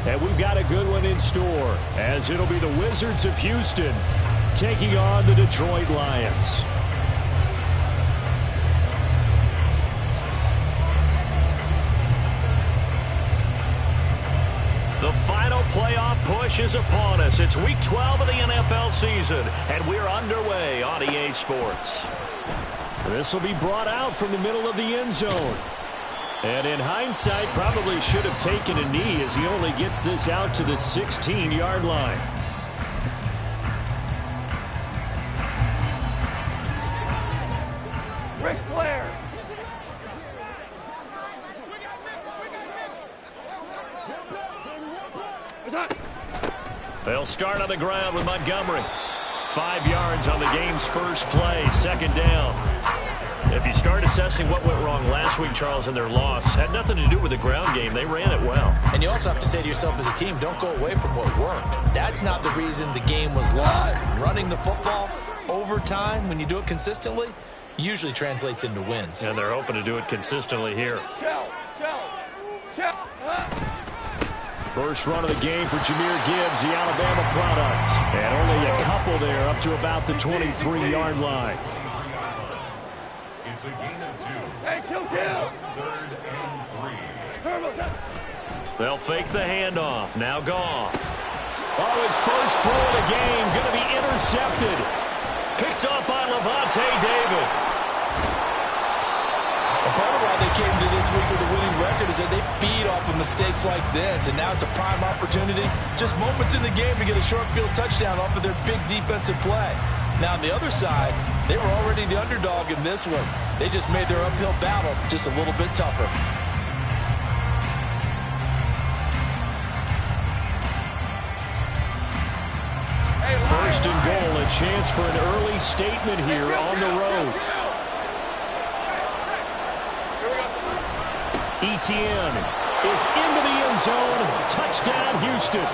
And we've got a good one in store, as it'll be the Wizards of Houston taking on the Detroit Lions. The final playoff push is upon us. It's Week 12 of the NFL season, and we're underway on EA Sports. This will be brought out from the middle of the end zone. And in hindsight, probably should have taken a knee as he only gets this out to the 16-yard line. Ric Flair. They'll start on the ground with Montgomery. 5 yards on the game's first play, second down. If you start assessing what went wrong last week, Charles, in their loss, had nothing to do with the ground game. They ran it well. And you also have to say to yourself as a team, don't go away from what worked. That's not the reason the game was lost. Running the football over time, when you do it consistently, usually translates into wins. And they're hoping to do it consistently here. First run of the game for Jahmyr Gibbs, the Alabama product. And only a couple there up to about the 23-yard line. It's a gain of 2. Hey, kill. 3rd and 3. They'll fake the handoff. Now Goff. Oh, his first throw of the game going to be intercepted. Picked up by Levante David. A part of why they came to this week with a winning record is that they feed off of mistakes like this, and now it's a prime opportunity. Just moments in the game to get a short field touchdown off of their big defensive play. Now, on the other side, they were already the underdog in this one. They just made their uphill battle just a little bit tougher. First and goal, a chance for an early statement here on the road. Etienne is into the end zone. Touchdown, Houston.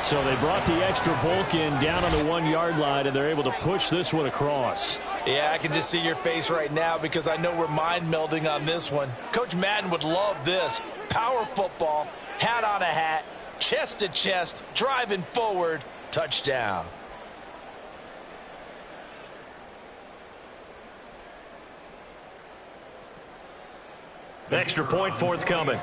So they brought the extra bulk in down on the 1-yard line, and they're able to push this one across. Yeah, I can just see your face right now because I know we're mind melding on this one. Coach Madden would love this. Power football, hat on a hat, chest to chest, driving forward, touchdown. Extra point forthcoming.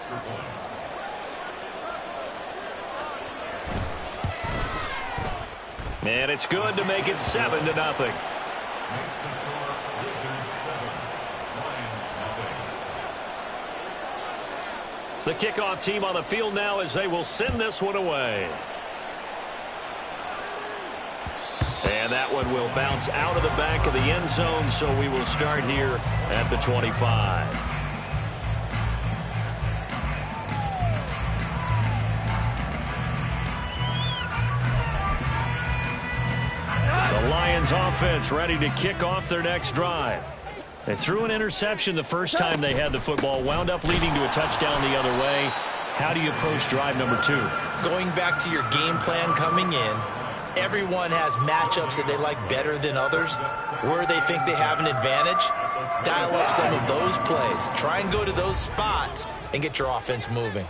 And it's good to make it 7-0. Makes the score Wizards 7, Lions nothing. The kickoff team on the field now as they will send this one away. And that one will bounce out of the back of the end zone, so we will start here at the 25. The Lions offense ready to kick off their next drive. They threw an interception the first time they had the football, wound up leading to a touchdown the other way. How do you approach drive number 2? Going back to your game plan coming in, everyone has matchups that they like better than others. Where they think they have an advantage, dial up some of those plays. Try and go to those spots and get your offense moving.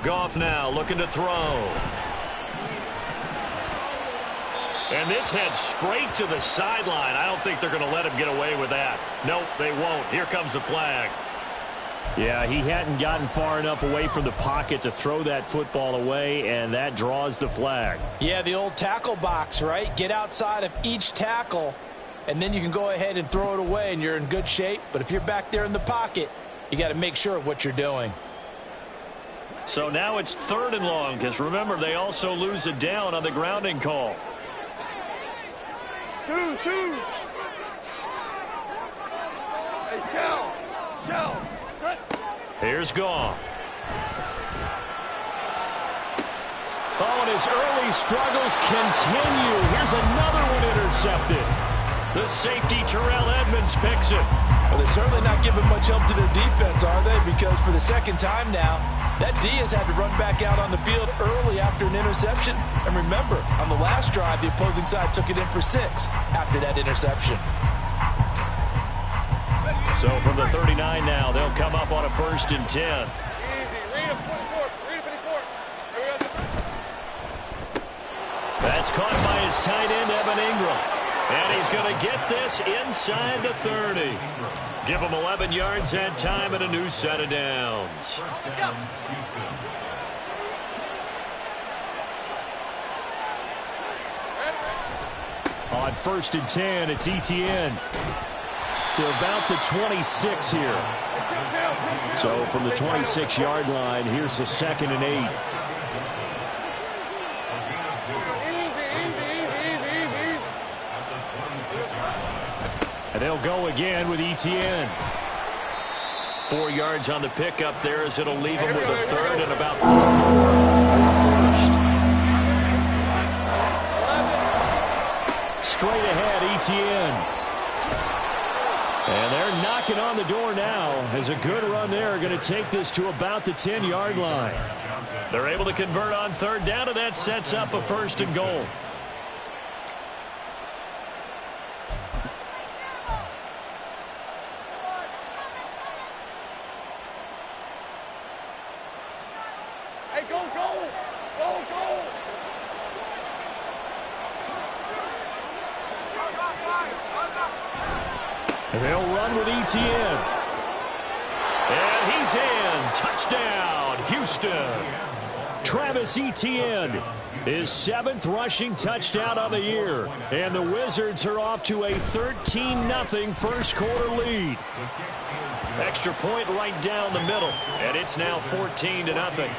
Goff now looking to throw. And this heads straight to the sideline. I don't think they're going to let him get away with that. Nope, they won't. Here comes the flag. Yeah, he hadn't gotten far enough away from the pocket to throw that football away, and that draws the flag. Yeah, the old tackle box, right? Get outside of each tackle, and then you can go ahead and throw it away, and you're in good shape. But if you're back there in the pocket, you got to make sure of what you're doing. So now it's 3rd and long, because remember, they also lose a down on the grounding call. Hey, Shell. Here's Goff. Oh, and his early struggles continue. Here's another one intercepted. The safety, Terrell Edmonds, picks it. Well, they're certainly not giving much help to their defense, are they? Because for the second time now, that D has had to run back out on the field early after an interception. And remember, on the last drive, the opposing side took it in for 6 after that interception. So from the 39 now, they'll come up on a 1st and 10. That's caught by his tight end, Evan Ingram. And he's going to get this inside the 30. Give him 11 yards that time and a new set of downs. First down, Houston. On 1st and 10, it's ETN to about the 26 here. So from the 26-yard line, here's the 2nd and 8. And they'll go again with ETN. 4 yards on the pickup there as it'll leave him with a 3rd and about 4 more for 1st. Straight ahead, ETN. And they're knocking on the door now as a good run there. Going to take this to about the 10-yard line. They're able to convert on 3rd down, and that sets up a 1st and goal. Hey, go, go! Go, go! And they'll run with ETN. And he's in. Touchdown, Houston. Travis Etienne, his 7th rushing touchdown on the year. And the Wizards are off to a 13-0 first quarter lead. Extra point right down the middle. And it's now 14-0.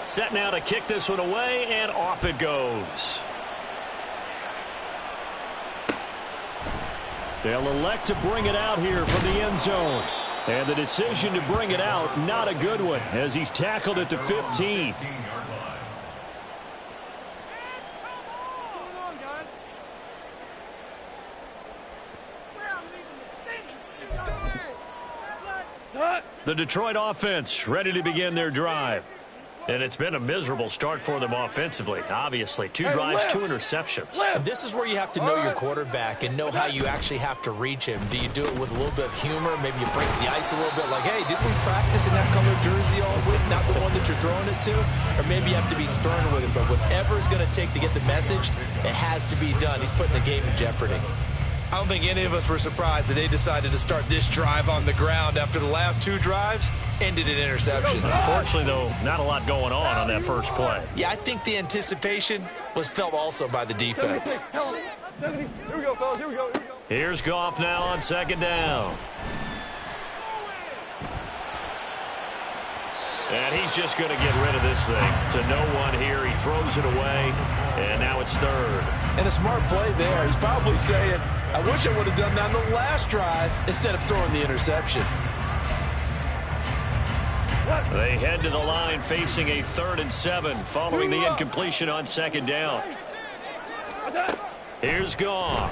Set now to kick this one away, and off it goes. They'll elect to bring it out here from the end zone. And the decision to bring it out, not a good one, as he's tackled at the 15. The Detroit offense ready to begin their drive. And it's been a miserable start for them offensively. Obviously, 2 drives, 2 interceptions. And this is where you have to know your quarterback and know how you actually have to reach him. Do you do it with a little bit of humor? Maybe you break the ice a little bit like, hey, didn't we practice in that color jersey all week, not the one that you're throwing it to? Or maybe you have to be stern with him. But whatever it's going to take to get the message, it has to be done. He's putting the game in jeopardy. I don't think any of us were surprised that they decided to start this drive on the ground after the last 2 drives ended in interceptions. Unfortunately, though, not a lot going on that first play. Yeah, I think the anticipation was felt also by the defense. Here we go, fellas. Here we go. Here's Goff now on 2nd down. And he's just going to get rid of this thing. To no one here. He throws it away, and now it's 3rd. And a smart play there. He's probably saying, I wish I would have done that on the last drive instead of throwing the interception. They head to the line facing a 3rd and 7 following the incompletion on 2nd down. Here's Goff.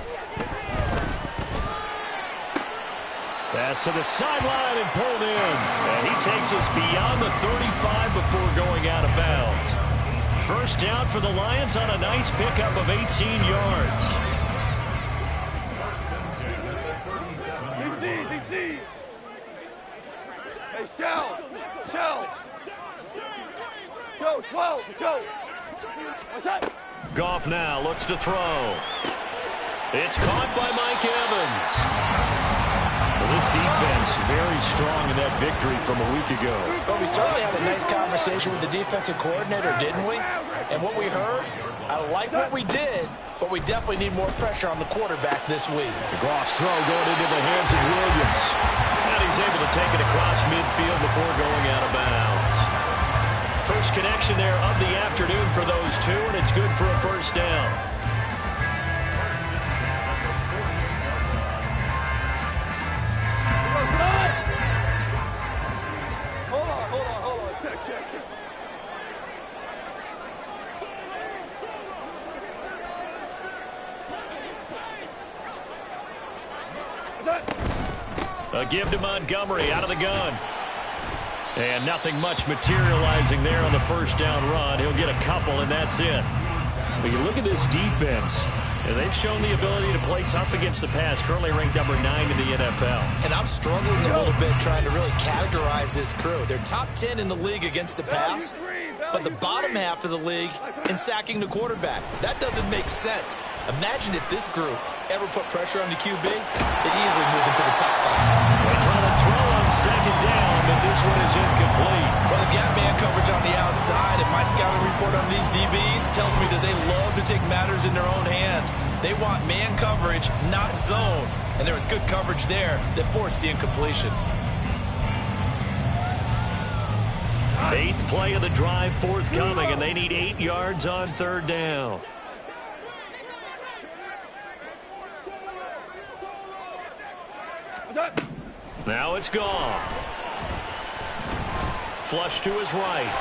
Pass to the sideline and pulled in. And he takes us beyond the 35 before going out of bounds. First down for the Lions on a nice pickup of 18 yards. First and 10 at the 37. Hey, Shell! Go, 12, go! What's up? Goff now looks to throw. It's caught by Mike Evans. Well, this defense very strong in that victory from a week ago. But we certainly had a nice conversation with the defensive coordinator, didn't we? And what we heard, I like what we did, but we definitely need more pressure on the quarterback this week. Goff's throw going into the hands of Williams. And he's able to take it across midfield before going out of bounds. First connection there of the afternoon for those 2, and it's good for a first down. Hold on. Check. A give to Montgomery out of the gun. And nothing much materializing there on the first down run. He'll get a couple, and that's it. But you look at this defense, and they've shown the ability to play tough against the pass, currently ranked number 9 in the NFL. And I'm struggling a little bit trying to really categorize this crew. They're top 10 in the league against the pass, but the bottom half of the league in sacking the quarterback. That doesn't make sense. Imagine if this group ever put pressure on the QB, they'd easily move into the top 5. They try to throw on second down, but this one is incomplete. Well, they've got man coverage on the outside, and my scouting report on these DBs tells me that they love to take matters in their own hands. They want man coverage, not zone. And there was good coverage there that forced the incompletion. 8th play of the drive forthcoming, and they need 8 yards on third down. Now it's gone. Flush to his right.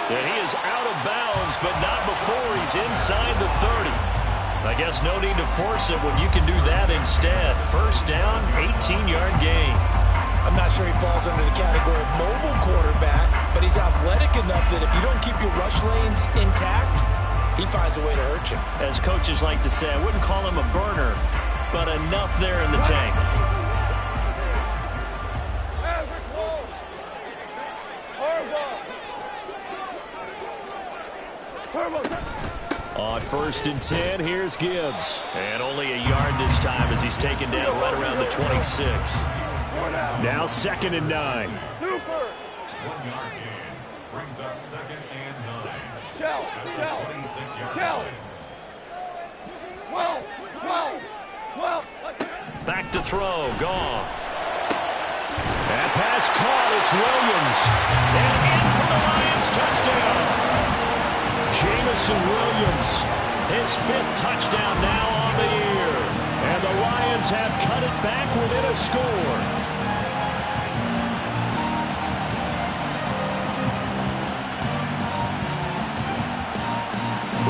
And he is out of bounds, but not before he's inside the 30. I guess no need to force it when you can do that instead. First down, 18-yard gain. I'm not sure he falls under the category of mobile quarterback, but he's athletic enough that if you don't keep your rush lanes intact, he finds a way to hurt you. As coaches like to say, I wouldn't call him a burner, but enough there in the tank. On 1st and 10, here's Gibbs. And only a yard this time as he's taken down right around the 26. Now 2nd and 9. 1-yard gain brings up 2nd and 9. Shell. 26-yard line. 12. Back to throw, Goff. That pass caught, it's Williams. And in for the Lions, touchdown. Jamison Williams, his 5th touchdown now on the year. And the Lions have cut it back within a score.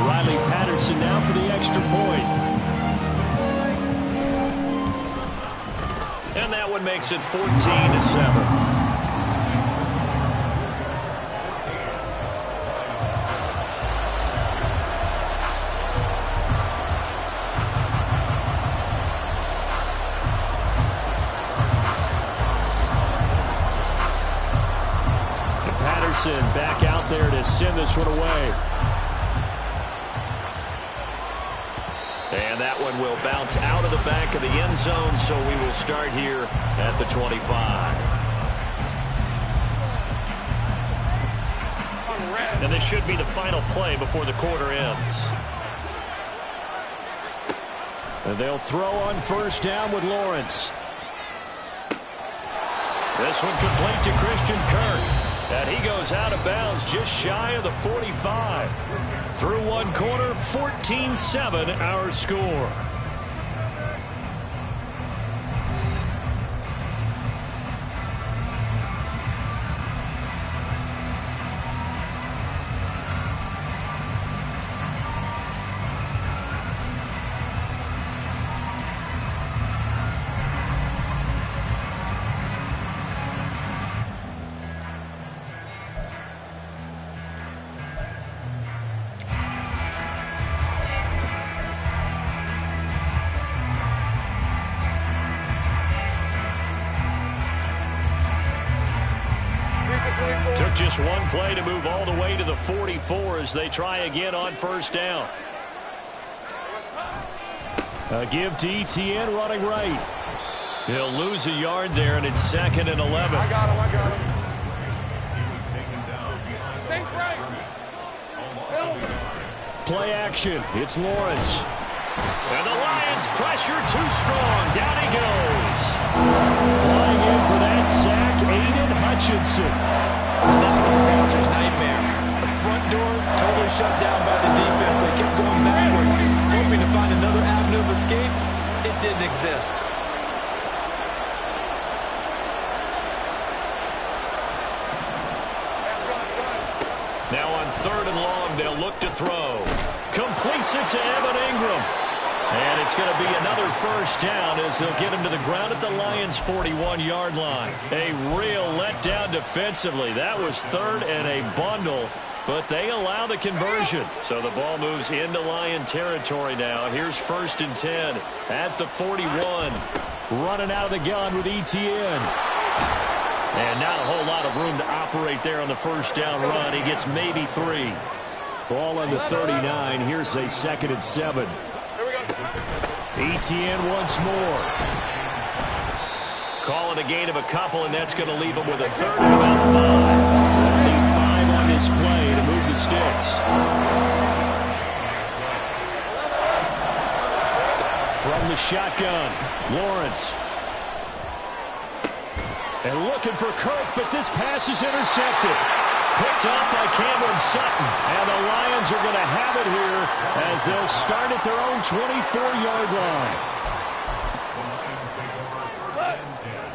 Riley Patterson now for the extra point. And that one makes it 14-7. Back out there to send this one away. And that one will bounce out of the back of the end zone, so we will start here at the 25. And this should be the final play before the quarter ends. And they'll throw on 1st down with Lawrence. This one complete to Christian Kirk. And he goes out of bounds just shy of the 45. Through one quarter, 14-7 our score. Took just one play to move all the way to the 44 as they try again on 1st down. A give to Etienne running right. He'll lose a yard there, and it's 2nd and 11. I got him. He was taken down behind the Think right. almost 2 yards. Play action. It's Lawrence. And the Lions pressure too strong. Down he goes. Flying in for that sack, Aiden Hutchinson. And that was a passer's nightmare. The front door totally shut down by the defense. They kept going backwards, hoping to find another avenue of escape. It didn't exist. Now on 3rd and long, they'll look to throw. Completes it to Evan Ingram. And it's going to be another first down as they'll get him to the ground at the Lions' 41-yard line. A real letdown defensively. That was third and a bundle, but they allow the conversion. So the ball moves into Lion territory now. Here's 1st and 10 at the 41. Running out of the gun with Etienne. And not a whole lot of room to operate there on the first down run. He gets maybe 3. Ball on the 39. Here's a 2nd and 7. Etienne once more. Calling a gain of a couple, and that's going to leave him with a 3rd and about 5. They'll need 5 on this play to move the sticks. From the shotgun, Lawrence. And looking for Kirk, but this pass is intercepted. Picked off by Cameron Sutton. And the Lions are going to have it here as they'll start at their own 24-yard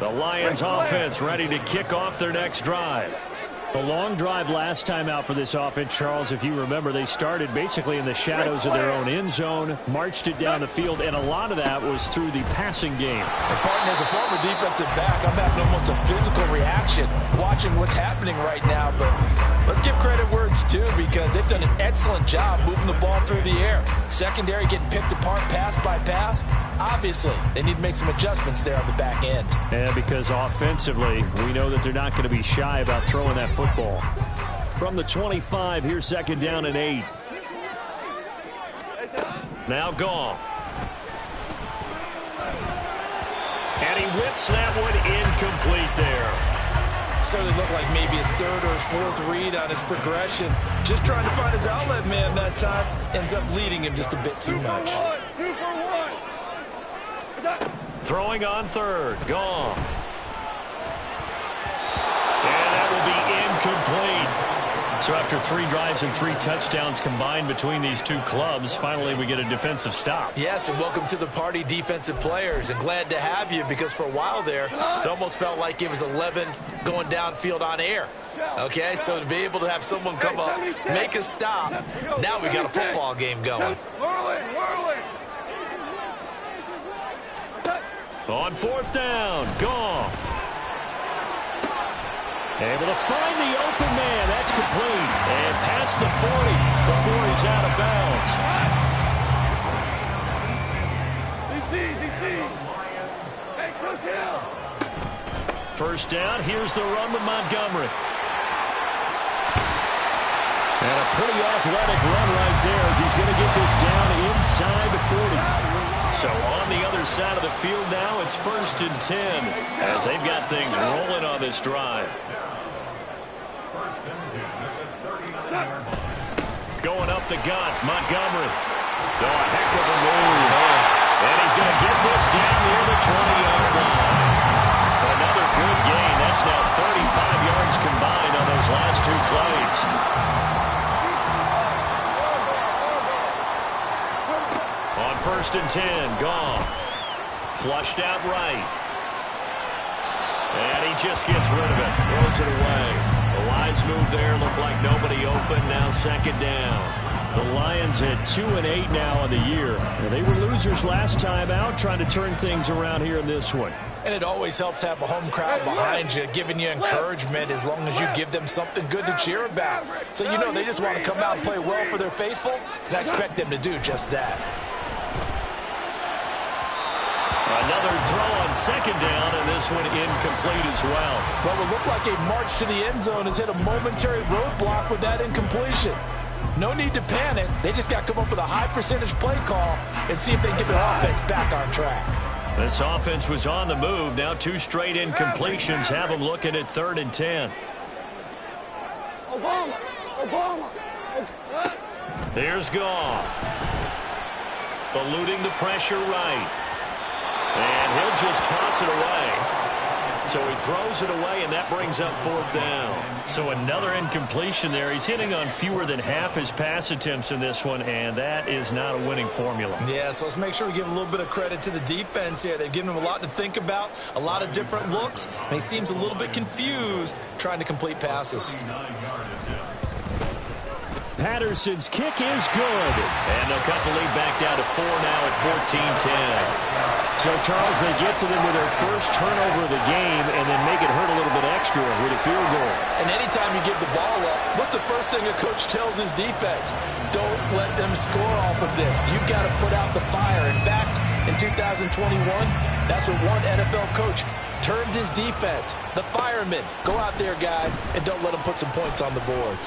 line. The Lions offense ready to kick off their next drive. The long drive last time out for this offense, Charles, if you remember, they started basically in the shadows of their own end zone, marched it down the field, and a lot of that was through the passing game. And Parton, as a former defensive back, I'm having almost a physical reaction watching what's happening right now. But let's give credit where it's due, because they've done an excellent job moving the ball through the air. Secondary getting picked apart pass by pass. Obviously, they need to make some adjustments there on the back end. And because offensively, we know that they're not going to be shy about throwing that football. From the 25, here's 2nd down and 8. Now Goff. And he whips that one incomplete there. Certainly looked like maybe his 3rd or his 4th read on his progression. Just trying to find his outlet man that time. Ends up leading him just a bit too much. Throwing on 3rd, Goff. And that will be incomplete. So after 3 drives and 3 touchdowns combined between these two clubs, finally we get a defensive stop. Yes, and welcome to the party, defensive players. And glad to have you, because for a while there, it almost felt like it was 11 going downfield on air. Okay, so to be able to have someone come up, make a stop, now we got a football game going. On 4th down, Goff. Able to find the open man. That's complete. And past the 40 before he's out of bounds. First down, here's the run with Montgomery. And a pretty athletic run right there as he's going to get this down inside the 40. So on the other side of the field now, it's 1st and 10 as they've got things rolling on this drive. Going up the gut, Montgomery. Oh, a heck of a move. And he's going to get this down near the 20-yard line. Another good gain. That's now 35 yards combined on those last 2 plays. On 1st and 10, Goff. Flushed out right. And he just gets rid of it. Throws it away. The wise move there. Looked like nobody open. Now 2nd down. The Lions at 2-8 now on the year. They were losers last time out, trying to turn things around here in this one. And it always helps to have a home crowd behind you, giving you encouragement as long as you give them something good to cheer about. So you know they just want to come out and play well for their faithful, and I expect them to do just that. Another throw on 2nd down, and this one incomplete as well. Well, it looked like a march to the end zone has hit a momentary roadblock with that incompletion. No need to panic. They just got to come up with a high percentage play call and see if they can get their offense back on track. This offense was on the move. Now 2 straight incompletions have them looking at 3rd and 10. Here's Goff. Eluding the pressure right. And he'll just toss it away. So he throws it away, and that brings up 4th down. So another incompletion there. He's hitting on fewer than half his pass attempts in this one, and that is not a winning formula. Yeah, so let's make sure we give a little bit of credit to the defense here. They've given him a lot to think about, a lot of different looks, and he seems a little bit confused trying to complete passes. Patterson's kick is good. And they'll cut the lead back down to 4 now at 14-10. So, Charles, they get to them with their first turnover of the game and then make it hurt a little bit extra with a field goal. And anytime you give the ball up, what's the first thing a coach tells his defense? Don't let them score off of this. You've got to put out the fire. In fact, in 2021, that's what one NFL coach termed his defense. The firemen. Go out there, guys, and don't let them put some points on the board.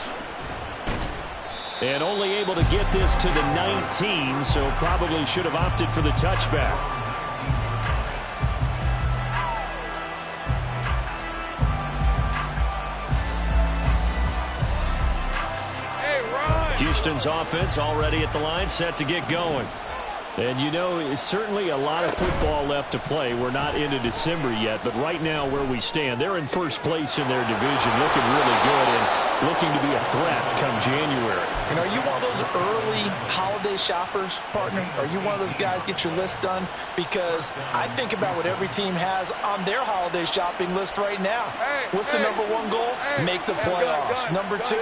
And only able to get this to the 19, so probably should have opted for the touchback. Houston's offense already at the line, set to get going. And, you know, it's certainly a lot of football left to play. We're not into December yet, but right now where we stand, they're in first place in their division, looking really good and looking to be a threat come January. And are you one of those early holiday shoppers, partner? Are you one of those guys get your list done? Because I think about what every team has on their holiday shopping list right now. What's the number one goal? Make the playoffs. Number two,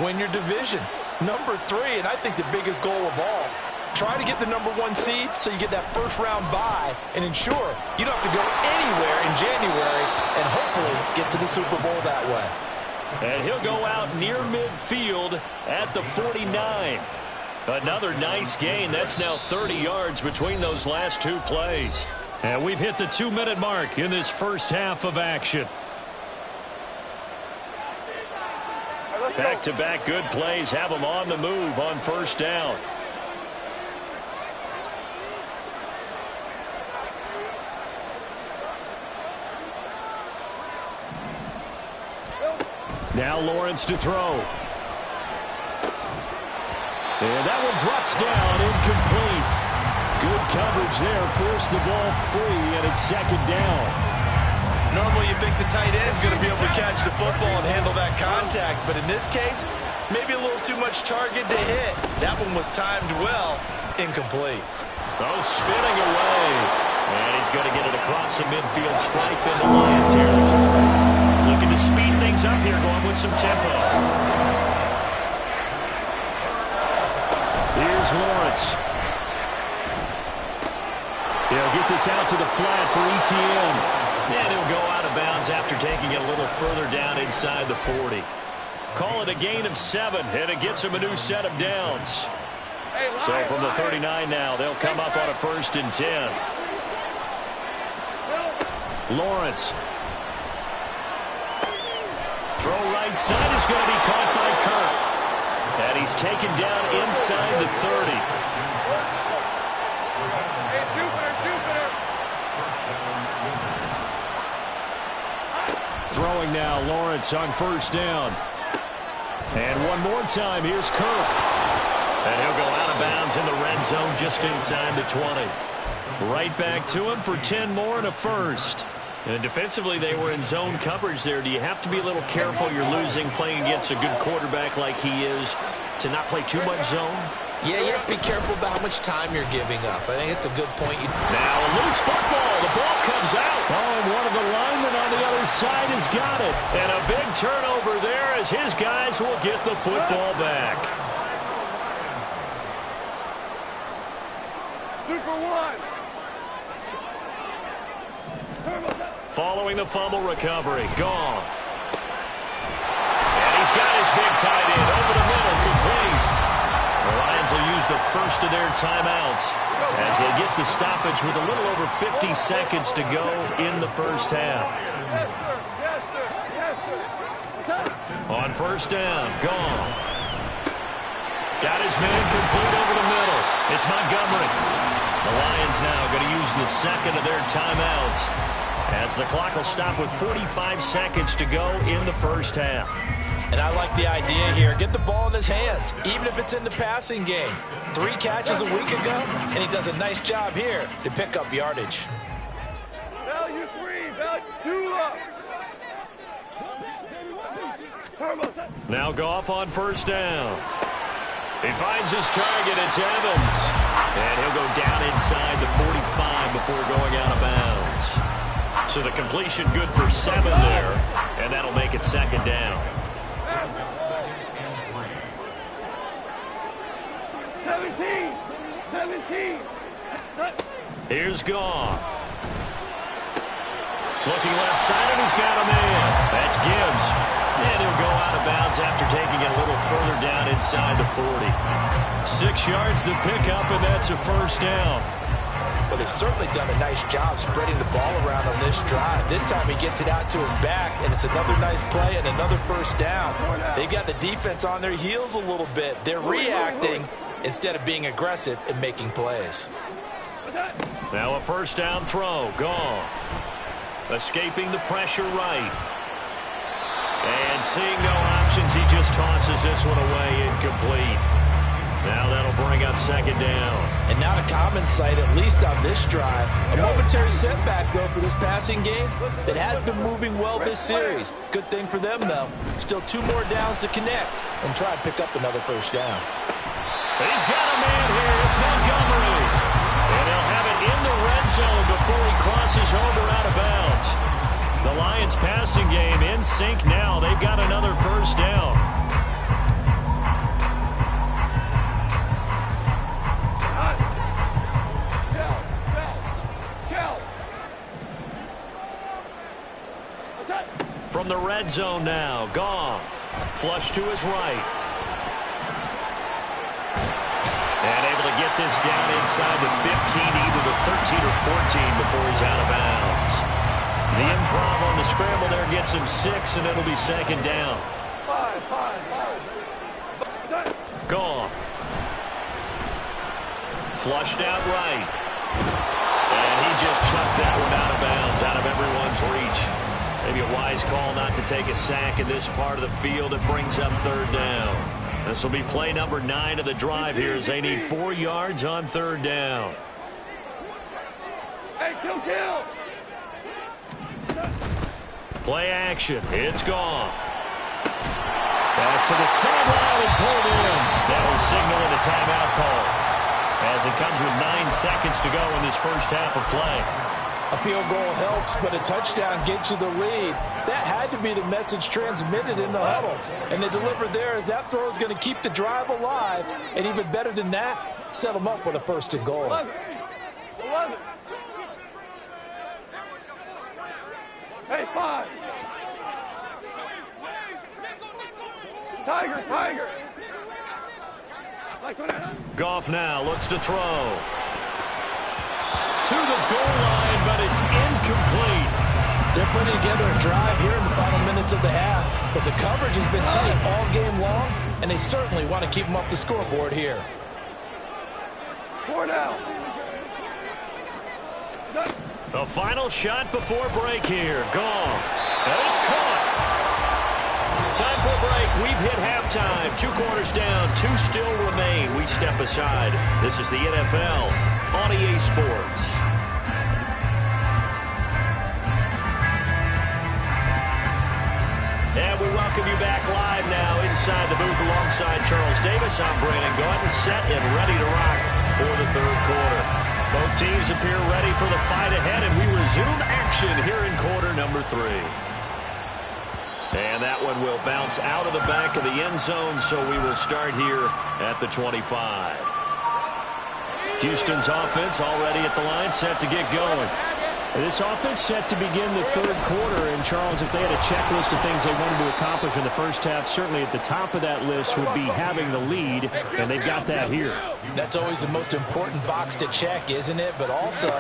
win your division. Number three, and I think the biggest goal of all, try to get the number one seed so you get that first round bye and ensure you don't have to go anywhere in January and hopefully get to the Super Bowl that way. And he'll go out near midfield at the 49. Another nice gain. That's now 30 yards between those last two plays. And we've hit the 2-minute mark in this first half of action. Back-to-back good plays have them on the move on first down. Now Lawrence to throw. And that one drops down, incomplete. Good coverage there, forced the ball free, and it's second down. Normally you think the tight end's going to be able to catch the football and handle that contact, but in this case, maybe a little too much target to hit. That one was timed well, incomplete. Oh, spinning away. And he's going to get it across the midfield stripe into Lion territory. Looking to speed things up here, going with some tempo. Here's Lawrence. He'll get this out to the flat for ETN. And he'll go out of bounds after taking it a little further down inside the 40. Call it a gain of 7, and it gets him a new set of downs. So from the 39 now, they'll come up on a 1st and 10. Lawrence. Throw right side is going to be caught by Kirk. And he's taken down inside the 30. Throwing now, Lawrence on first down. And one more time, here's Kirk. And he'll go out of bounds in the red zone just inside the 20. Right back to him for 10 more and a first. And defensively, they were in zone coverage there. Do you have to be a little careful? You're losing playing against a good quarterback like he is to not play too much zone? Yeah, you have to be careful about how much time you're giving up. I think it's a good point. Now a loose football. The ball comes out. Oh, and one of the linemen on the other side has got it. And a big turnover there as his guys will get the football back. Super one. Following the fumble recovery, Goff. And he's got his big tight end over the middle, complete. The Lions will use the first of their timeouts as they get the stoppage with a little over 50 seconds to go in the first half. On first down, Goff. Got his man complete over the middle. It's Montgomery. The Lions now going to use the second of their timeouts as the clock will stop with 45 seconds to go in the first half. And I like the idea here. Get the ball in his hands, even if it's in the passing game. 3 catches a week ago, and he does a nice job here to pick up yardage. Value 3, value 2 up. Now Goff on first down. He finds his target. It's Evans. And he'll go down inside the 45 before going out of bounds. So the completion good for 7 there, and that'll make it second down. 17. Here's Goff. Looking left side, and he's got a man. That's Gibbs. And he'll go out of bounds after taking it a little further down inside the 40. 6 yards to pick up, and that's a first down. Well, they've certainly done a nice job spreading the ball around on this drive. This time he gets it out to his back, and it's another nice play and another first down. They've got the defense on their heels a little bit. They're reacting instead of being aggressive and making plays. Now a first down throw. Goff. Escaping the pressure right. And seeing no options, he just tosses this one away, incomplete. Now that'll bring up second down. And not a common sight, at least on this drive. A momentary setback, though, for this passing game that has been moving well this series. Good thing for them, though. Still 2 more downs to connect and try and pick up another first down. He's got a man here. It's Montgomery. And he'll have it in the red zone before he crosses over out of bounds. The Lions passing game in sync now. They've got another first down. From the red zone now, Goff. Flush to his right. And able to get this down inside the 15, either the 13 or 14 before he's out of bounds. The improv on the scramble there gets him 6, and it'll be second down. Goff. Flushed out right. And he just chucked that one out of bounds, out of everyone's reach. Maybe a wise call not to take a sack in this part of the field. It brings up third down. This will be play number 9 of the drive here as they need 4 yards on third down. Hey, kill. Play action. It's Goff. Pass to the sideline and pulled in. That will signal in a timeout call as it comes with 9 seconds to go in this first half of play. A field goal helps, but a touchdown gets you the lead. That had to be the message transmitted in the huddle. And they delivered there as that throw is going to keep the drive alive. And even better than that, set them up with a first and goal. 11. Hey, 5. Tiger. Goff now looks to throw. To the goal line, but it's incomplete. They're putting together a drive here in the final minutes of the half, but the coverage has been tight all game long, and they certainly want to keep them up the scoreboard here. 4 down. The final shot before break here. Goff. And it's caught. Time for a break. We've hit halftime. 2 quarters down. 2 still remain. We step aside. This is the NFL on EA Sports. And we welcome you back live now inside the booth alongside Charles Davis. I'm Brandon Gaudin, set and ready to rock for the third quarter. Both teams appear ready for the fight ahead, and we resume action here in quarter number 3. And that one will bounce out of the back of the end zone, so we will start here at the 25. Houston's offense already at the line, set to get going. This offense set to begin the third quarter, and Charles, if they had a checklist of things they wanted to accomplish in the first half, certainly at the top of that list would be having the lead, and they've got that here. That's always the most important box to check, isn't it? But also,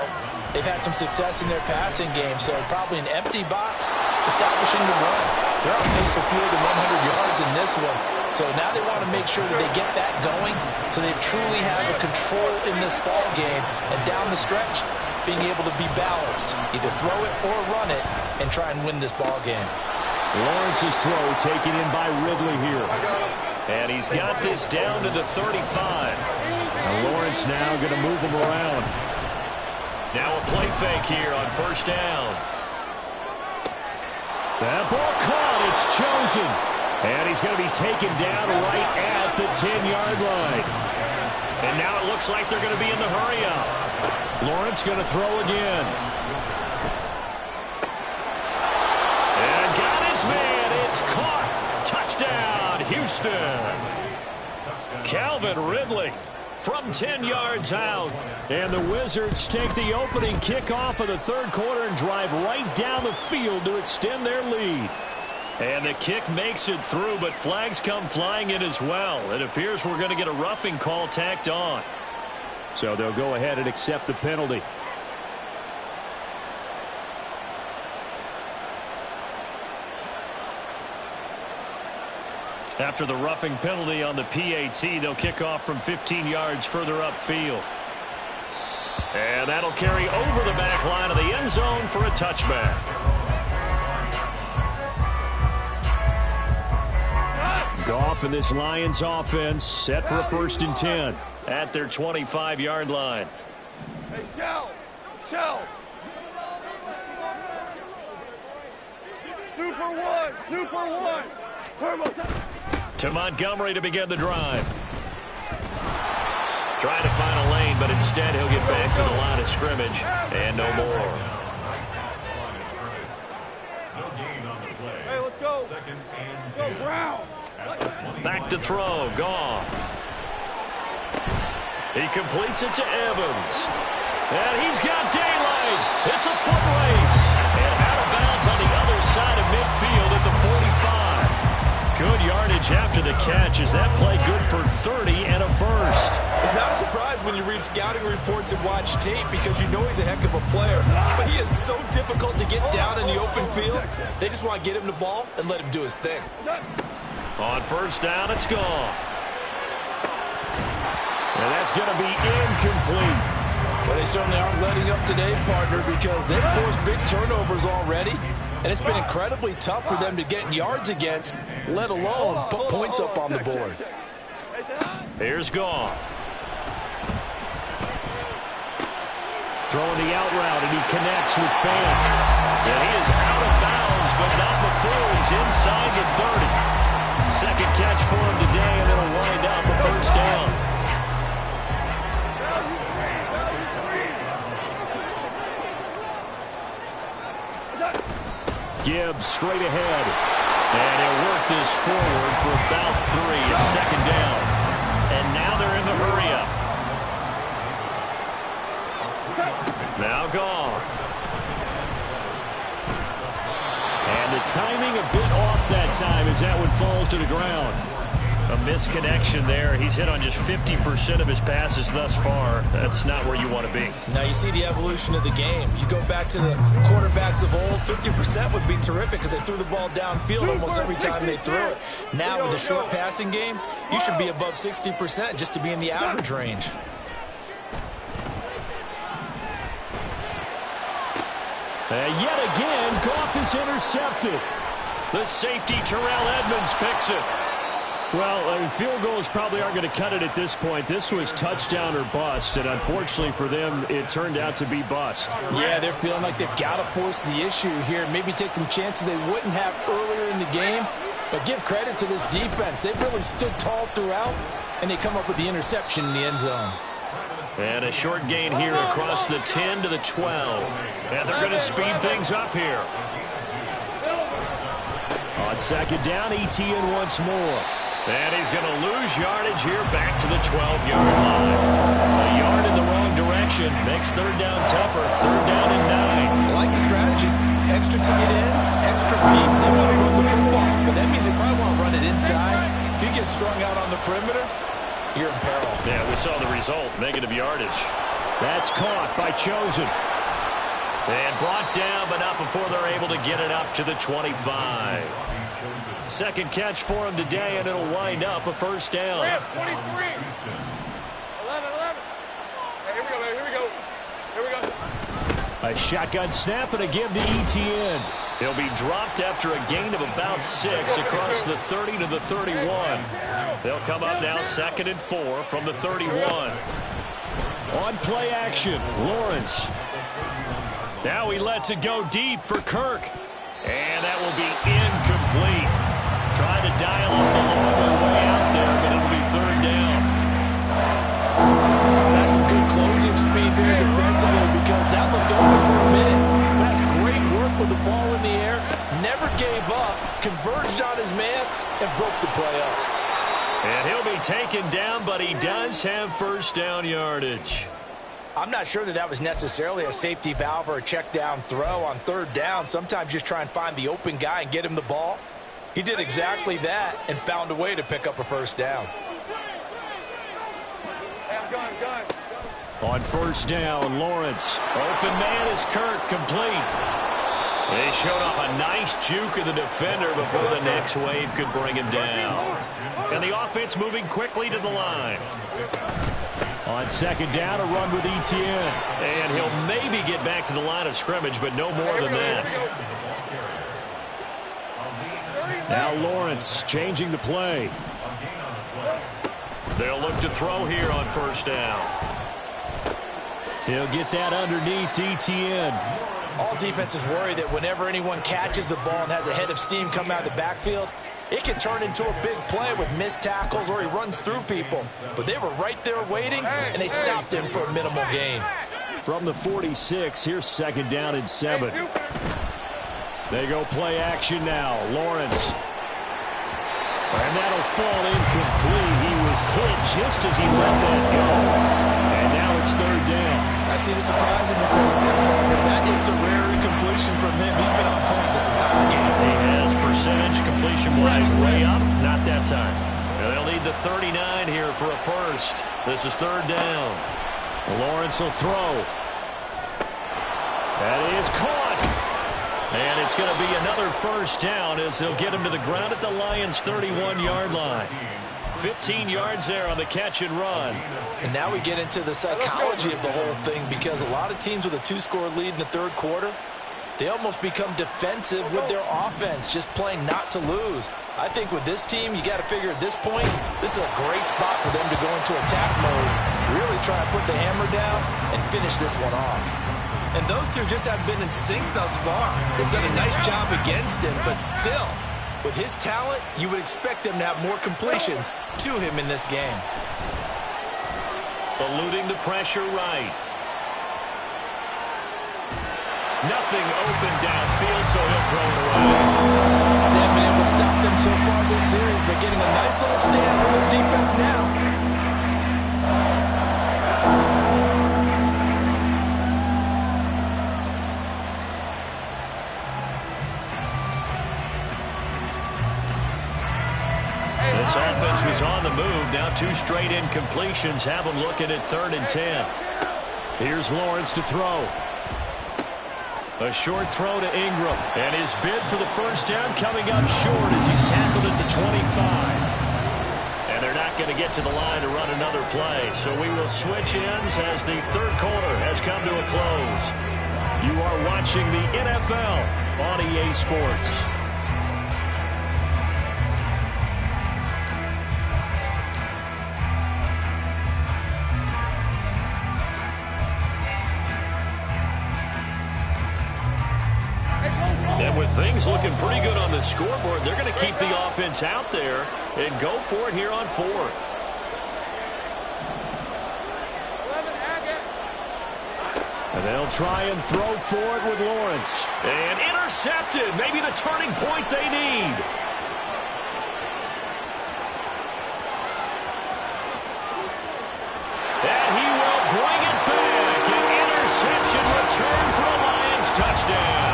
they've had some success in their passing game, so probably an empty box establishing the run. They're on pace for fewer than 100 yards in this one. So now they want to make sure that they get that going so they truly have a control in this ball game, and down the stretch, being able to be balanced, either throw it or run it, and try and win this ball game. Lawrence's throw taken in by Ridley here. And he's got this down to the 35. Now Lawrence now going to move him around. Now a play fake here on first down. That ball caught. It's chosen. And he's going to be taken down right at the 10-yard line. And now it looks like they're going to be in the hurry-up. Lawrence going to throw again. And got his man. It's caught. Touchdown, Houston. Calvin Ridley from 10 yards out. And the Wizards take the opening kickoff of the third quarter and drive right down the field to extend their lead. And the kick makes it through, but flags come flying in as well. It appears we're going to get a roughing call tacked on. So they'll go ahead and accept the penalty. After the roughing penalty on the PAT, they'll kick off from 15 yards further upfield. And that'll carry over the back line of the end zone for a touchback. Goff and this Lions offense set for a 1st and 10. At their 25-yard line. Hey, Shell. 2 for 1. Turbo. To Montgomery to begin the drive. Trying to find a lane, but instead he'll get back to the line of scrimmage and no more. Hey, let's go. 2nd and 10. Go, Brown. Back to throw. Goff. He completes it to Evans. And he's got daylight. It's a foot race. And out of bounds on the other side of midfield at the 45. Good yardage after the catch. Is that play good for 30 and a first? It's not a surprise when you read scouting reports and watch tape because you know he's a heck of a player. But he is so difficult to get down in the open field. They just want to get him the ball and let him do his thing. On first down, it's gone. And that's going to be incomplete. Well, they certainly aren't letting up today, partner, because they've forced big turnovers already. And it's been incredibly tough for them to get yards against, let alone put points up on the board. Here's Goff. Throwing the out route, and he connects with Fan. And he is out of bounds, but not before he's inside the 30. Second catch for him today, and it'll wind up a first down. Gibbs straight ahead. And he'll work this forward for about 3. It's 2nd down. And now they're in the hurry-up. Now Goff. And the timing a bit off that time as that one falls to the ground. A misconnection there. He's hit on just 50% of his passes thus far. That's not where you want to be. Now you see the evolution of the game. You go back to the quarterbacks of old, 50% would be terrific because they threw the ball downfield almost every time they threw it. Now with the short passing game, you should be above 60% just to be in the average range. And yet again, Goff is intercepted. The safety, Terrell Edmonds, picks it. Well, field goals probably aren't going to cut it at this point. This was touchdown or bust, and unfortunately for them, it turned out to be bust. Yeah, they're feeling like they've got to force the issue here. Maybe take some chances they wouldn't have earlier in the game. But give credit to this defense. They've really stood tall throughout, and they come up with the interception in the end zone. And a short gain here across the 10 to the 12. And they're going to speed things up here. On 2nd down, ETN once more. And he's going to lose yardage here back to the 12-yard line. A yard in the wrong direction makes 3rd down tougher. 3rd down and 9. I like the strategy. Extra tight ends, extra beef. They want to run the football, but that means they probably want to run it inside. If you get strung out on the perimeter, you're in peril. Yeah, we saw the result. Negative yardage. That's caught by Chosen. And brought down, but not before they're able to get it up to the 25. Second catch for him today, and it'll wind up a first down. 23. 11. Hey, here we go. A shotgun snap and a give to ETN. He'll be dropped after a gain of about 6 across the 30 to the 31. They'll come up now 2nd and 4 from the 31. On play action, Lawrence. Now he lets it go deep for Kirk. And that will be incomplete. Trying to dial up the longer way out there, but it'll be 3rd down. That's some good closing speed there defensively because that looked open for a minute. That's great work with the ball in the air. Never gave up, converged on his man, and broke the play up. And he'll be taken down, but he does have first down yardage. I'm not sure that was necessarily a safety valve or a check down throw on third down. Sometimes just try and find the open guy and get him the ball. He did exactly that and found a way to pick up a first down. On first down, Lawrence. Open man is Kirk, complete. They showed off a nice juke of the defender before the next wave could bring him down. And the offense moving quickly to the line. On second down, a run with Etienne. And he'll maybe get back to the line of scrimmage, but no more than that. Now Lawrence changing the play. They'll look to throw here on first down. He'll get that underneath Etienne. All defenses worry that whenever anyone catches the ball and has a head of steam come out of the backfield, it can turn into a big play with missed tackles or he runs through people. But they were right there waiting, and they stopped him for a minimal gain. From the 46, here's second down and 7. They go play action now. Lawrence. And that'll fall incomplete. He was hit just as he let that go. And now it's third down. I see the surprise in your face there, partner. That is a rare incompletion from him. He's been on point this entire game. He has percentage completion-wise way up. Not that time. And they'll need the 39 here for a first. This is third down. Lawrence will throw. That is caught. And it's going to be another first down as they'll get him to the ground at the Lions' 31-yard line. 15 yards there on the catch and run. And now we get into the psychology of the whole thing, because a lot of teams with a 2-score lead in the third quarter, they almost become defensive with their offense, just playing not to lose. I think with this team, you got to figure at this point, this is a great spot for them to go into attack mode, really try to put the hammer down and finish this one off. And those two just haven't been in sync thus far. They've done a nice job against him, but still, with his talent, you would expect them to have more completions to him in this game. Eluding the pressure right. Nothing open downfield, so he'll throw it away. They haven't been able to stop them so far this series, but getting a nice little stand from their defense now. This offense was on the move. Now 2 straight incompletions have them looking at 3rd and 10. Here's Lawrence to throw. A short throw to Ingram. And his bid for the first down coming up short as he's tackled at the 25. And they're not going to get to the line to run another play. So we will switch ends as the third quarter has come to a close. You are watching the NFL on EA Sports. And with things looking pretty good on the scoreboard, they're going to keep the offense out there and go for it here on 4th. And they'll try and throw for it with Lawrence. And intercepted. Maybe the turning point they need. And he will bring it back. An interception return for a Lions touchdown.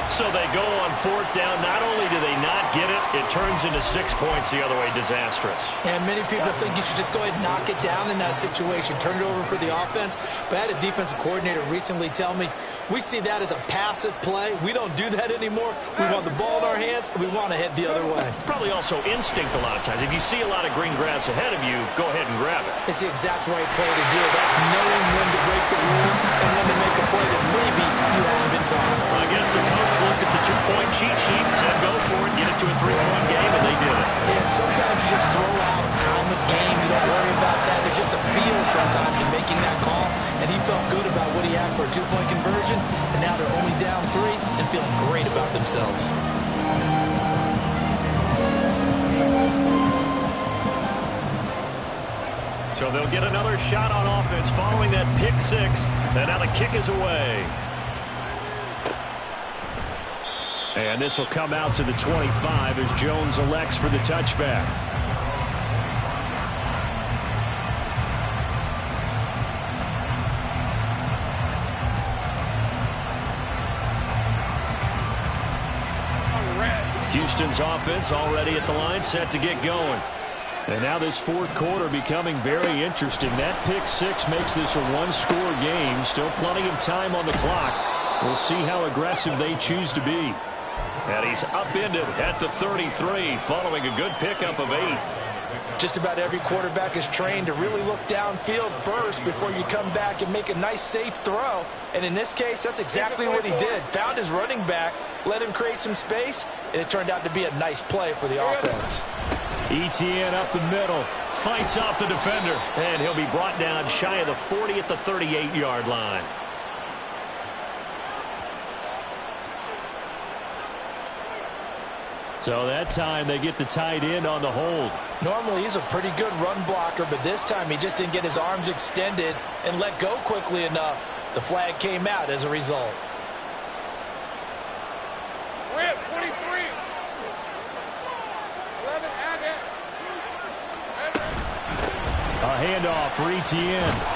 So they go on 4th down. Not only do they not get it, it turns into 6 points the other way. Disastrous. And many people think you should just go ahead and knock it down in that situation. Turn it over for the offense. But I had a defensive coordinator recently tell me, we see that as a passive play. We don't do that anymore. We want the ball in our hands, and we want to head the other way. It's probably also instinct a lot of times. If you see a lot of green grass ahead of you, go ahead and grab it. It's the exact right play to do. That's knowing when to break the rules and when to make a play that maybe you haven't been taught. I guess the coach looked at the 2-point cheat sheet and said, go for it, get it to a 3-point game, and they did it. And sometimes you just throw out time of game. You don't worry about that. There's just a feel sometimes in making that call. And he felt good about what he had for a 2-point conversion. And now they're only down 3 and feeling great about themselves. So they'll get another shot on offense following that pick 6. And now the kick is away. And this will come out to the 25 as Jones elects for the touchback. Houston's offense already at the line, set to get going. And now this fourth quarter becoming very interesting. That pick six makes this a one-score game. Still plenty of time on the clock. We'll see how aggressive they choose to be. And he's upended at the 33 following a good pickup of 8. Just about every quarterback is trained to really look downfield first before you come back and make a nice, safe throw. And in this case, that's exactly what he did. Found his running back, let him create some space, and it turned out to be a nice play for the offense. Etienne up the middle, fights off the defender, and he'll be brought down shy of the 40 at the 38-yard line. So that time they get the tight end on the hold. Normally he's a pretty good run blocker, but this time he just didn't get his arms extended and let go quickly enough. The flag came out as a result. We're 23. 11, add it. A handoff for Etienne.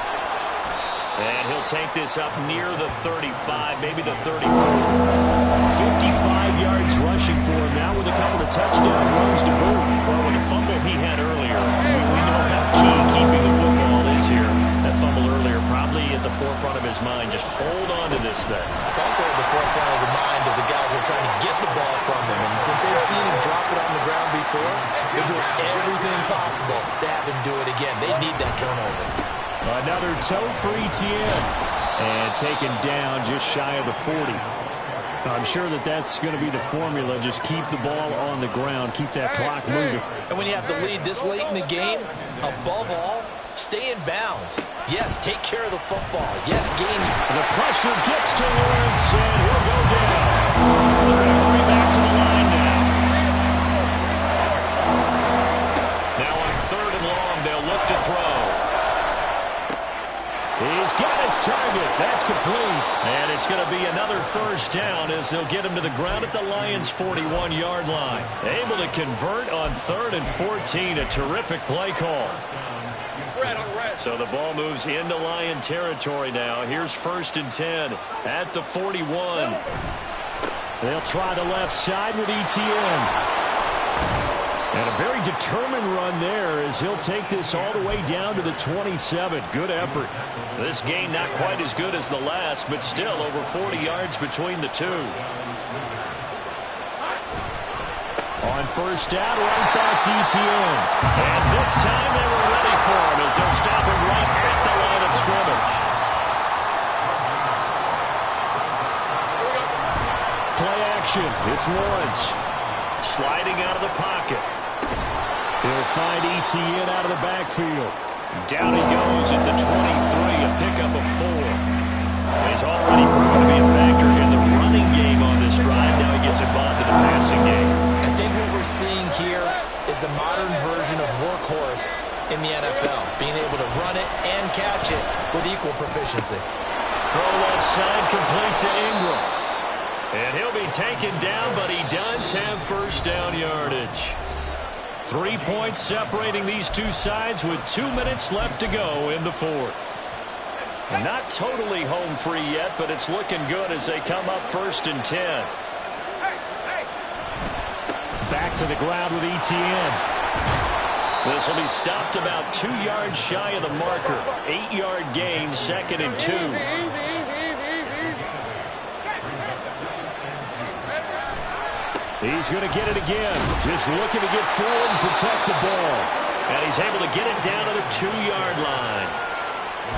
And he'll take this up near the 35, maybe the 34. 55 yards rushing for him now with a couple of touchdown runs to boot. Well, with the fumble he had earlier, we know how key keeping the football is here. That fumble earlier probably at the forefront of his mind. Just hold on to this thing. It's also at the forefront of the mind of the guys who are trying to get the ball from him. And since they've seen him drop it on the ground before, they're doing everything possible to have him do it again. They need that turnover. Another toe for Etienne. And taken down just shy of the 40. I'm sure that's going to be the formula. Just keep the ball on the ground. Keep that clock moving. And when you have the lead this late in the game, above all, stay in bounds. Yes, take care of the football. Yes, gain. The pressure gets to Lawrence, and he'll go down. They're going to bring back to the line now. Now on 3rd and long, they'll look to throw. He's got his target. That's complete. And it's going to be another first down as they'll get him to the ground at the Lions' 41-yard line. Able to convert on 3rd and 14. A terrific play call. So the ball moves into Lion territory now. Here's 1st and 10 at the 41. They'll try the left side with Etienne. And a very determined run there as he'll take this all the way down to the 27. Good effort. This game not quite as good as the last, but still over 40 yards between the two. On 1st down, right back to Etienne. And this time they were ready for him as they'll stop him right at the line of scrimmage. Play action. It's Lawrence. Sliding out of the pocket. He'll find Etienne out of the backfield. Down he goes at the 23, a pickup of 4. He's already proven to be a factor in the running game on this drive. Now he gets involved in the passing game. I think what we're seeing here is the modern version of workhorse in the NFL, being able to run it and catch it with equal proficiency. Throw left side complete to Ingram. And he'll be taken down, but he does have first down yardage. 3 points separating these two sides with 2 minutes left to go in the 4th. And not totally home free yet, but it's looking good as they come up 1st and 10. Back to the ground with Etienne. This will be stopped about 2 yards shy of the marker. 8-yard gain, 2nd and 2. He's going to get it again. Just looking to get forward and protect the ball. And he's able to get it down to the 2-yard line.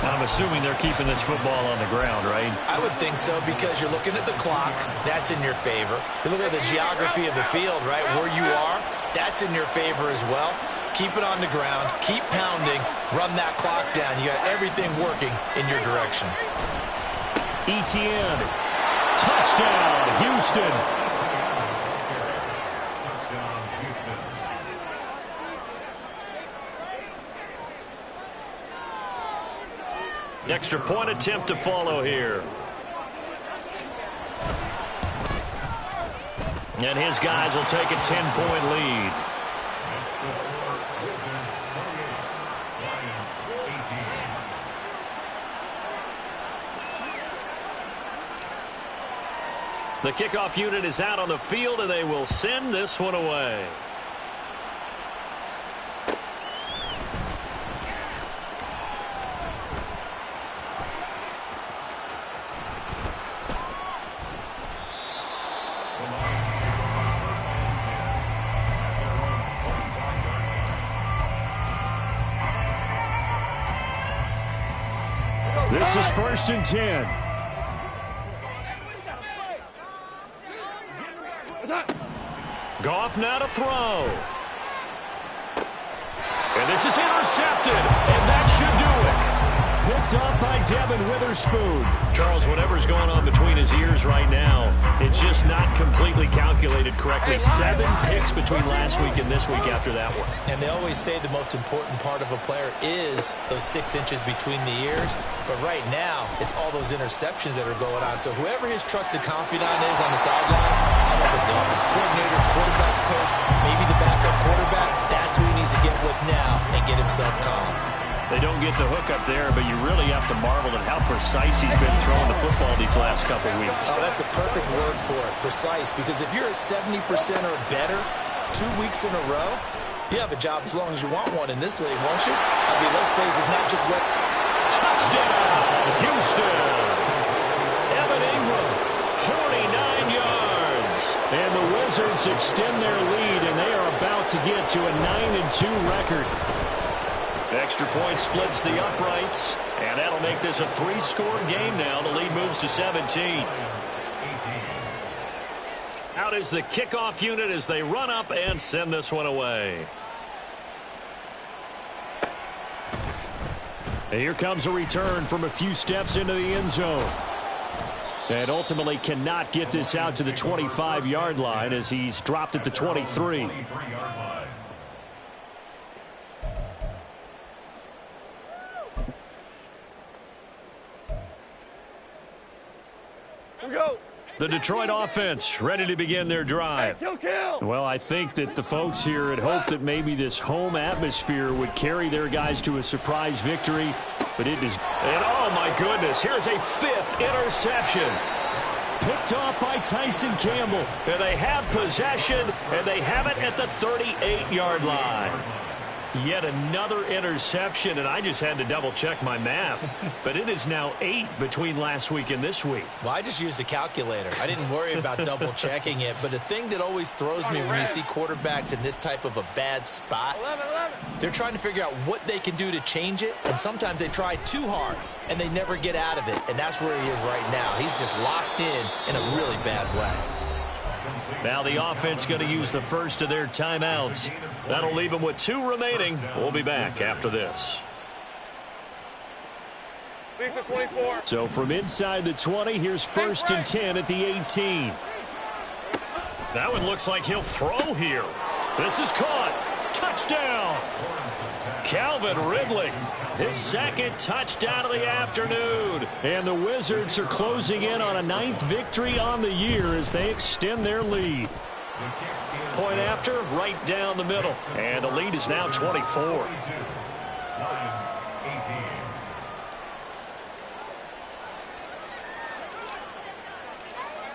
I'm assuming they're keeping this football on the ground, right? I would think so because you're looking at the clock. That's in your favor. You look at the geography of the field, right, where you are. That's in your favor as well. Keep it on the ground. Keep pounding. Run that clock down. You got everything working in your direction. Etienne. Touchdown, Houston. Extra point attempt to follow here. And his guys will take a 10-point lead. Next to score, Wizards 28, Lions 18. The kickoff unit is out on the field, and they will send this one away. This is 1st and 10. Goff now to throw. And this is intercepted, and that should do it. Picked off by Devin Witherspoon. Charles, whatever's going on between his ears right now, it's just not completely calculated correctly. 7 picks between last week and this week after that one. And they always say the most important part of a player is those 6 inches between the ears. But right now, it's all those interceptions that are going on. So whoever his trusted confidant is on the sidelines, I don't know if it's the offensive coordinator, quarterback's coach, maybe the backup quarterback, that's who he needs to get with now and get himself calm. They don't get the hook up there, but you really have to marvel at how precise he's been throwing the football these last couple weeks. Oh, that's the perfect word for it, precise. Because if you're at 70% or better 2 weeks in a row, you have a job as long as you want one in this league, won't you? I mean, let's face it, it's not just what... Touchdown, Houston! Evan Ingram, 49 yards. And the Wizards extend their lead, and they are about to get to a 9-2 record. Extra point splits the uprights, and that'll make this a 3-score game now. The lead moves to 17. Out is the kickoff unit as they run up and send this one away. And here comes a return from a few steps into the end zone. And ultimately cannot get this out to the 25-yard line as he's dropped at the 23. The Detroit offense ready to begin their drive. Well, I think that the folks here had hoped that maybe this home atmosphere would carry their guys to a surprise victory, but it does. And oh my goodness, here's a 5th interception. Picked off by Tyson Campbell. And they have possession, and they have it at the 38-yard line. Yet another interception, and I just had to double-check my math. But it is now 8 between last week and this week. Well, I just used a calculator. I didn't worry about double-checking it. But the thing that always throws me when you see quarterbacks in this type of a bad spot, they're trying to figure out what they can do to change it. And sometimes they try too hard, and they never get out of it. And that's where he is right now. He's just locked in a really bad way. Now the offense going to use the first of their timeouts. That'll leave them with 2 remaining. We'll be back after this. So from inside the 20, here's 1st and 10 at the 18. That one looks like he'll throw here. This is caught. Touchdown. Calvin Ridley, his 2nd touchdown of the afternoon. And the Wizards are closing in on a 9th victory on the year as they extend their lead. Point after, right down the middle. And the lead is now 24.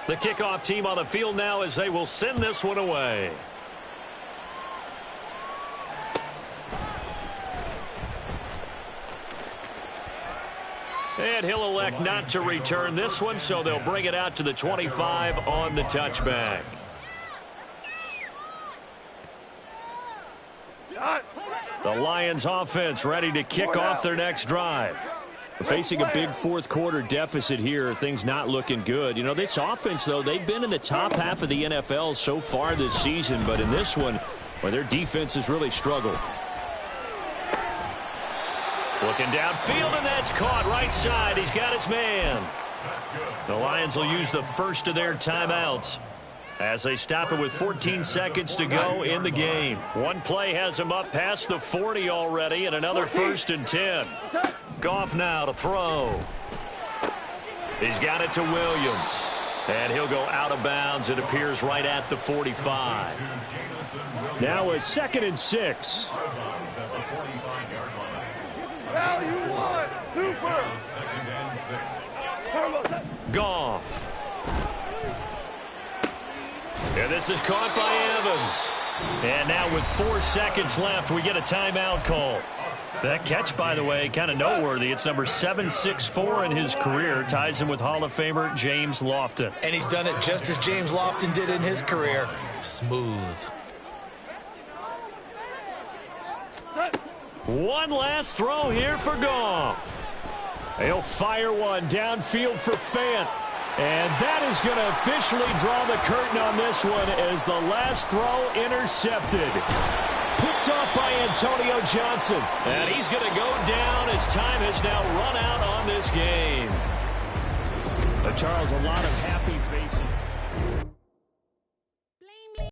The kickoff team on the field now as they will send this one away. And he'll elect not to return this one, so they'll bring it out to the 25 on the touchback. The Lions offense ready to kick off their next drive. We're facing a big 4th quarter deficit here. Things not looking good. You know, this offense, though, they've been in the top half of the NFL so far this season, but in this one, well, their defense has really struggled. Looking downfield, and that's caught right side. He's got his man. The Lions will use the first of their timeouts as they stop it with 14 seconds to go in the game. One play has him up past the 40 already, and another 1st and 10. Goff now to throw. He's got it to Williams. And he'll go out of bounds. It appears right at the 45. Now a 2nd and 6. Now you want 2 first. Goff. And this is caught by Evans. And now with 4 seconds left, we get a timeout call. That catch, by the way, kind of noteworthy. It's number 764 in his career. Ties him with Hall of Famer James Lofton. And he's done it just as James Lofton did in his career. Smooth. One last throw here for Goff. He'll fire one downfield for Fant. And that is going to officially draw the curtain on this one as the last throw intercepted. Picked off by Antonio Johnson. And he's going to go down as time has now run out on this game. But Charles, a lot of happy faces.